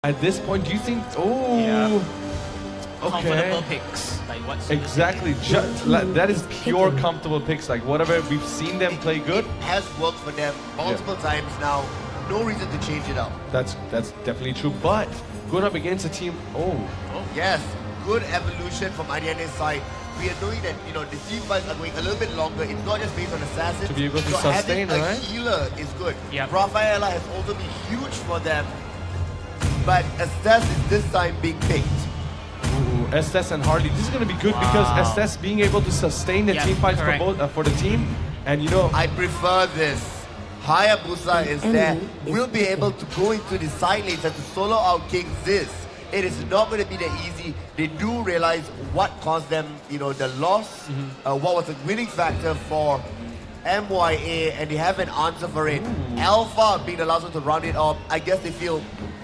At this point, do you think? Oh, Yeah. okay. Comfortable picks. Like what's Exactly. That is pure comfortable picks. Like whatever we've seen them play good. It has worked for them multiple times now. No reason to change it up. That's definitely true. But going up against a team. Oh, Yes, good evolution from IDNS side. We are knowing that the team fights are going a little bit longer. It's not just based on assassins. To be able to so sustain, having a right? healer is good. Yep. Rafaela has also been huge for them. But Estes is this time being picked. ooh, Estes and Harley. This is going to be good because Estes being able to sustain the Yeah, team fights correct. for both for the team, and I prefer this. Hayabusa is there. We'll be able to go into the side lanes and to solo out King Ziz. It is not going to be that easy. They do realize what caused them, the loss, what was the winning factor for MYA, and they have an answer for it. Alpha being the last one to round it up, I guess they feel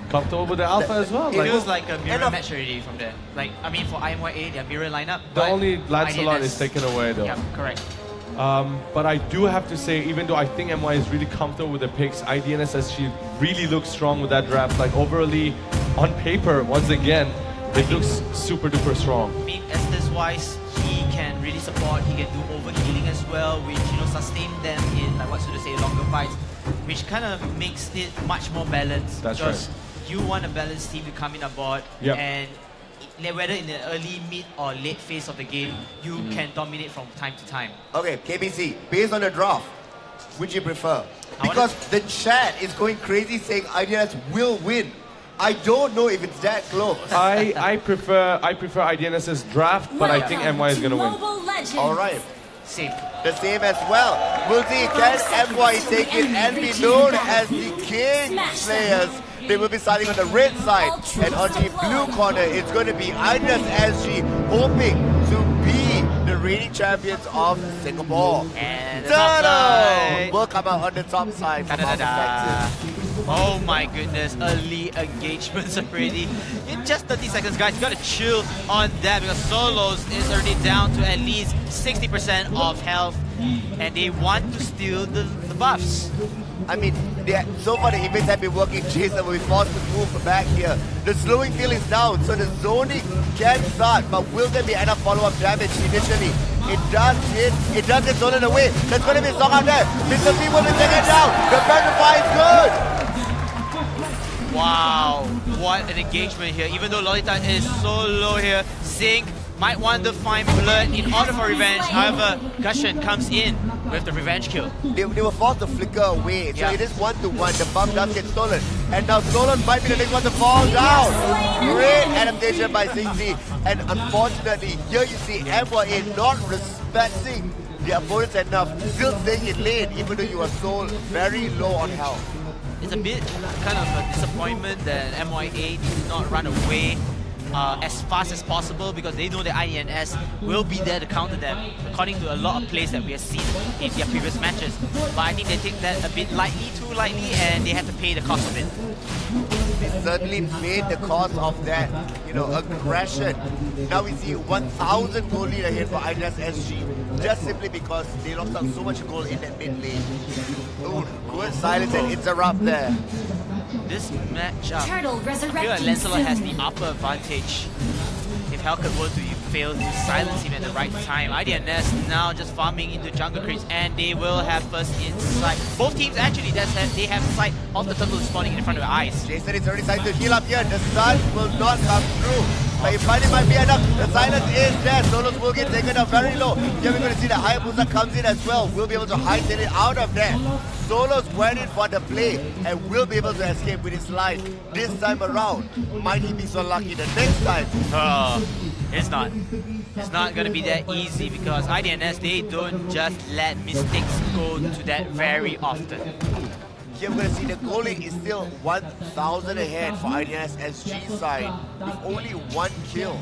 comfortable with the alpha as well. It Like, feels like a mirror Enough. match already from there. Like, I mean, for IMYA, their mirror lineup. the but only Lancelot IDNS is taken away though. Yep, correct. But I do have to say, even though I think MY is really comfortable with the picks, IDNS actually really looks strong with that draft. Like overly, on paper, once again, it looks super duper strong. I mean, Estes wise, he can really support. He can do overhealing as well, which sustain them in like longer fights, which kind of makes it much more balanced. That's because you want a balanced team to come in aboard, Yep. and whether in the early, mid, or late phase of the game, you can dominate from time to time. okay, KBC, based on the draft, which you prefer? I Because the chat is going crazy saying IDNS will win. I don't know if it's that close. I prefer IDNS's draft, but I think MY is gonna win. All right, Same. the same as well. We'll see, can MY take it and be known as the King Slayers? They will be starting on the red side, and on the blue corner, it's going to be IDNS SG hoping to be the reigning champions of Singapore. And the top Turtle side. will come out on the top side from our Da-da-da-da. perspective. Oh my goodness, early engagements already. In just 30 seconds, guys, you gotta chill on that because Solos is already down to at least 60% of health, and they want to steal the buffs. I mean, so far the events have been working. Jason will be forced to move back here. The slowing field is down, so the zoning can start, but will there be enough follow-up damage initially? It does get zoning away. There's going to be a song out there. mr.vi will be taken down. The Grandify is good. Wow, what an engagement here. Even though Lolita is so low here, Zink might want to find blood in order for revenge. However, Gushen comes in with the revenge kill. They were forced to flicker away, so Yeah. it is 1-1. The buff does get stolen. And now Solon might be the next one to fall down. Great adaptation by Singzi. And unfortunately, here you see MYA not respecting the opponents enough. Still staying in lane, even though you are so very low on health. It's a bit kind of a disappointment that MYA did not run away as fast as possible because they know that IDNS will be there to counter them, according to a lot of plays that we have seen in their previous matches. But I think they take that a bit lightly, too lightly, and they have to pay the cost of it. They certainly paid the cost of that, aggression. Now we see 1,000 gold lead ahead for IDNS SG, just simply because they lost out so much gold in that mid lane. Ooh, good silence and interrupt there. This matchup, Turtle I feel like Lancelot has the upper advantage. If Hellcat were to fail to silence him at the right time, IDNS now just farming into jungle creeps, and they will have first insight. Both teams actually, they have sight of the turtle spawning in front of their eyes. Jason is already starting to heal up here. The sun will not come through. But if it might be enough, the silence is there. Solos will get taken up very low. Here we're going to see the Hayabusa comes in as well. We'll be able to hightail it out of there. Solos went in for the play and will be able to escape with his life this time around. Might he be so lucky the next time? It's not. It's not going to be that easy because IDNS, they don't just let mistakes go to that very often. Here we're going to see the goal lead is still 1,000 ahead for IDNS SG side with only one kill.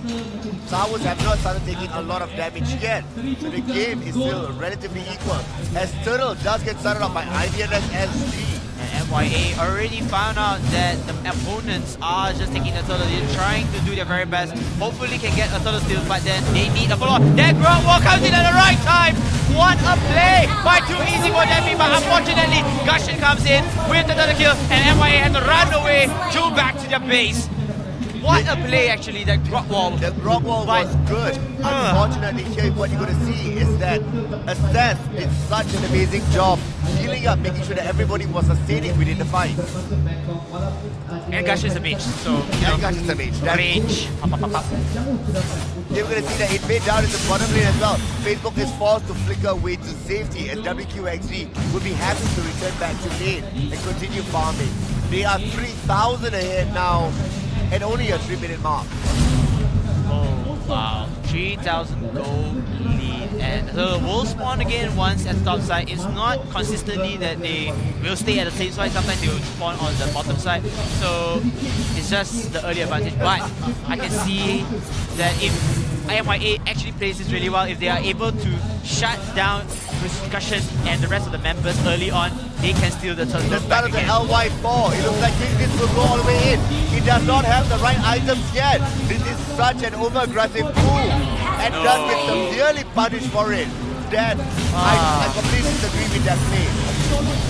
Towers have not started taking a lot of damage yet, so the game is still relatively equal. As Turtle does get started off by IDNS SG. And MYA already found out that the opponents are just taking the turtle. They're trying to do their very best. Hopefully can get a turtle steal, but then they need a follow-up. That Ground Wall comes in at the right time. What a play by Too Easy for Demi, but unfortunately, Gushin comes in with another kill, and MYA has to run away to back to their base. What a play actually, that Grok wall. The Grok wall was good. Unfortunately, here what you're going to see is that Assess did such an amazing job healing up, making sure that everybody was sustaining within the fight. And Gush is a mage, so you know, Gush is a mage. Mage. You're going to see that invade down in the bottom lane as well. Facebook is forced to flicker away to safety as WQXG will be happy to return back to lane and continue farming. They are 3,000 ahead now at only a 3-minute mark. Oh wow, 3,000 gold lead, and the will spawn again once at the top side. It's not consistently that they will stay at the same side. Sometimes they will spawn on the bottom side, so it's just the early advantage. But I can see that if MYA actually plays this really well, if they are able to shut down Discussion and the rest of the members early on, they can steal the turtle. The start of the LY4, it looks like Kingsley will go all the way in. He does not have the right items yet. This is such an over-aggressive move, and does get severely punished for it. That I completely disagree with that play.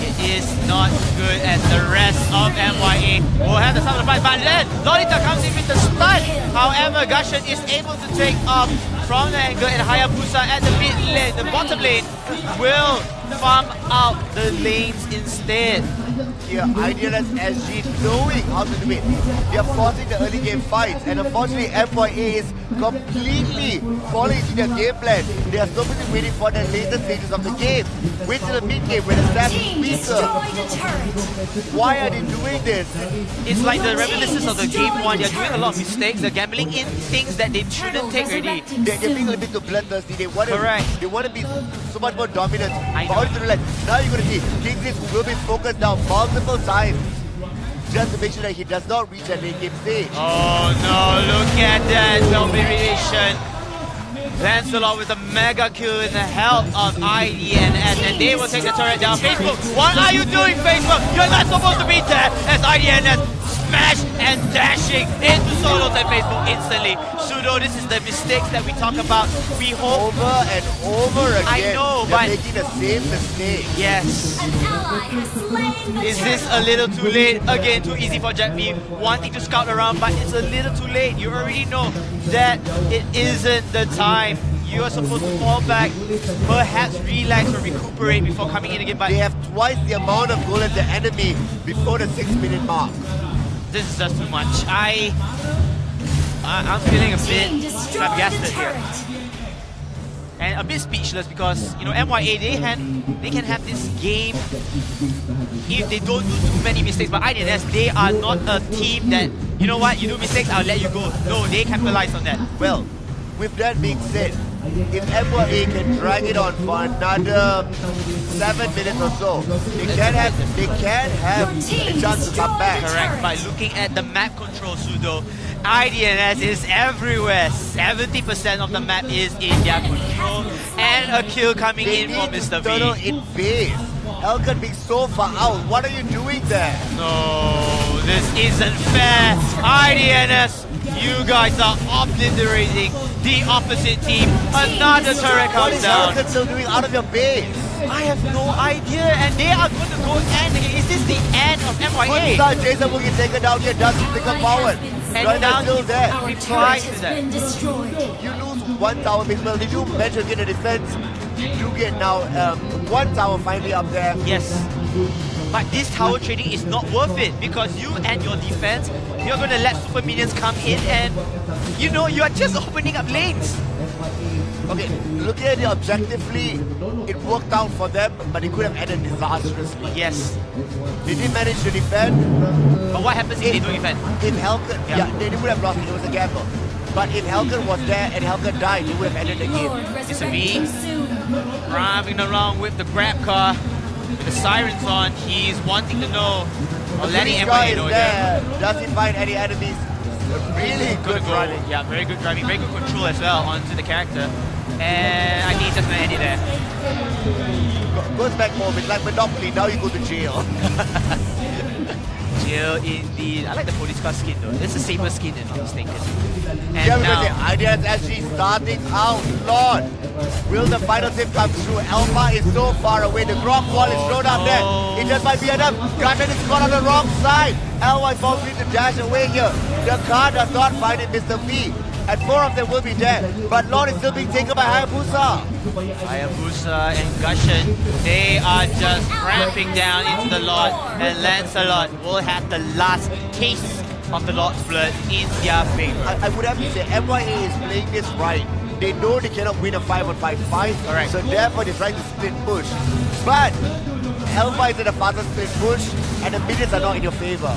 It is not good, and the rest of MYA will have the start of the fight, but then Lolita comes in with the stun. However, Gushin is able to take off from the angle, and Hayabusa at the mid lane, the bottom lane, will farm out the lanes instead. Here, IDNS SG knowing how to do it. They are forcing the early game fights, and unfortunately MYA is completely falling into their game plan. They are so busy waiting for the later stages of the game. Wait till the mid game when the stats is weaker. Why are they doing this? It's like the reminiscence of the game one. They're doing a lot of mistakes. They're gambling in things that they shouldn't take already. They're being a little bit too bloodthirsty. They want to be so much more dominant. I know. But to relax. Now you're going to see Kingsley will be focused now multiple times just to make sure that he does not reach that late game stage. Oh no, look at that domination. Lancelot with a mega kill in the help of IDNS, and they will take the turret down. Facebook, what are you doing, Facebook? You're not supposed to be there as IDNS smash and dashing into solos and Facebook instantly. Pseudo, this is the mistakes that we talk about. We hope over and over again. I know, they're but making the same mistake. yes. Is this a little too late? Again, too easy for JetB, wanting to scout around, but it's a little too late. You already know that it isn't the time. You are supposed to fall back, perhaps relax or recuperate before coming in again, but They have twice the amount of goal as the enemy before the 6-minute mark. this is just too much. I'm feeling a bit flabbergasted here. And a bit speechless because, you know, MYA, they can have this game if they don't do too many mistakes. But IDNS, they are not a team that, you know what, you do mistakes, I'll let you go. No, they capitalize on that. Well, with that being said, if MYA can drag it on for another 7 minutes or so, they can have a chance to come back. Correct. By looking at the map control, Pseudo, IDNS is everywhere. 70% of the map is in their control, and a kill coming in for mr.vi. in base. Helkan being so far out. What are you doing there? No, this isn't fair. IDNS, you guys are obliterating the opposite team. Another turret What comes is down. Helkan still doing out of your base? I have no idea, and they are going to go end again. Is this the end of MYA? One Jason will get taken down here, doesn't pick up forward. And now still there. reply to that. You lose one tower, well, they do manage to get a defense. You do get now one tower finally up there. Yes. But this tower trading is not worth it because you and your defense, you're going to let super minions come in and, you know, you are just opening up lanes. Okay, looking at it objectively, it worked out for them, but it could have ended disastrously. Yes. They did manage to defend. But what happens if they don't defend? If Helkan, they would have lost it, it was a gamble. But if Helkan was there and Helkan died, it would have ended the game. mr.vi driving around with the grab car, with the sirens on. He's wanting to know, or letting everybody know there. Does he find any enemies? Really good driving. Yeah, very good driving, very good control as well onto the character. And I think he's just gonna end it there. Goes back home, it's like Monopoly, now you go to jail. Jill indeed. I like the police car skin though. It's a saber skin if I'm not mistaken. And Yeah, because the now, IDNS actually starting out. Lord, will the final tip come through? Alpha is so far away. The Grok wall is thrown up there. It just might be enough. Gushin is caught on the wrong side. LY falls free to dash away here. The car does not find it, Mr. V. And 4 of them will be dead. But Lord is still being taken by Hayabusa. Hayabusa and Gushin, they are just ramping down into the Lord, and Lancelot will have the last taste of the Lord's blood in their favor. I would have to say MYA is playing this right. They know they cannot win a 5-on-5 fight, Correct. so therefore they're trying to split push. But Alpha is in a faster split push, and the minutes are not in your favor.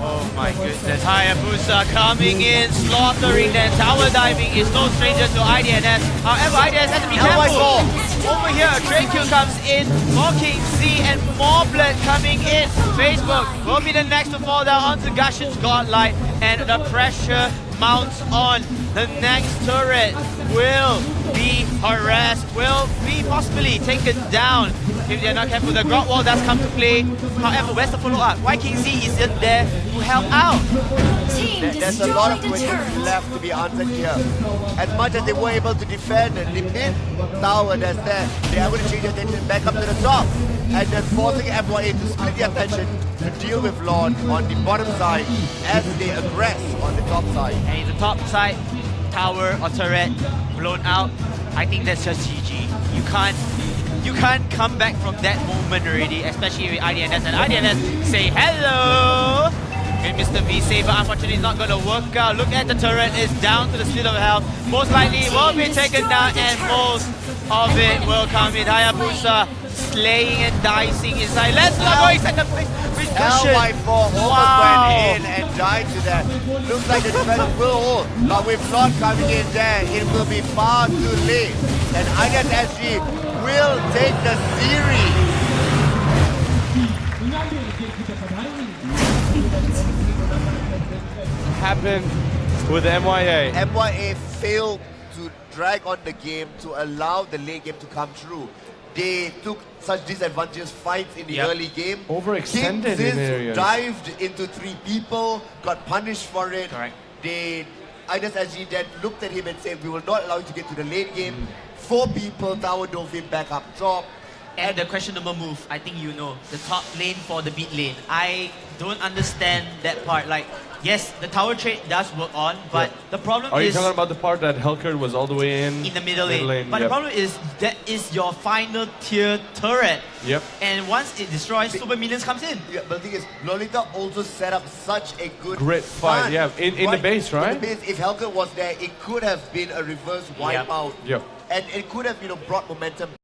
Oh my goodness, Hayabusa coming in, slaughtering them. Tower diving is no stranger to IDNS. However, IDNS has to be careful. Over here, a trade kill comes in, more King Z and more blood coming in. Facebook will be the next to fall down onto Gushin's Godlight, and the pressure mounts on. The next turret will be harassed, will be possibly taken down if they're not careful. The Grot Wall does come to play. However, where's the follow-up? Why King Z isn't there to help out? There's a lot of questions left to be answered here. As much as they were able to defend the mid tower that's there, they are going to change their attention back up to the top. And then forcing MYA to split their attention to deal with Lord on the bottom side as they aggress on the top side. And in the top side, tower or turret blown out. I think that's just GG. You can't come back from that moment already, especially with IDNS. And IDNS say hello. And Mr. V say, but unfortunately it's not going to work out. Look at the turret, it's down to the slit of health. Most likely will be taken down, and most of it will come in. Hayabusa slaying and dicing inside. Let's not go second place with Gushin. LY4 almost went in and died to that. Looks like the defense will hold, but with Lord coming in there, it will be far too late. And IDNS SG will take the series. Happened with MYA. MYA failed to drag on the game to allow the late game to come through. They took such disadvantageous fights in the early game. Overextended in areas. Dived into 3 people, got punished for it. Correct. IDNS SG then looked at him and said, we will not allow you to get to the late game. 4 people, tower dove him back up top. And the questionable move, I think you know, the top lane for the mid lane. I don't understand that part. Like, yes, the tower trade does work on, but the problem Are you is talking about the part that Helkert was all the way in the middle lane. But the problem is that is your final tier turret. Yep. And once it destroys, super minions comes in. Yeah, but the thing is, Lolita also set up such a good Great fight, stun. yeah. In the base, right? In the base, if Helkert was there, it could have been a reverse wipeout. Yep. And it could have, brought momentum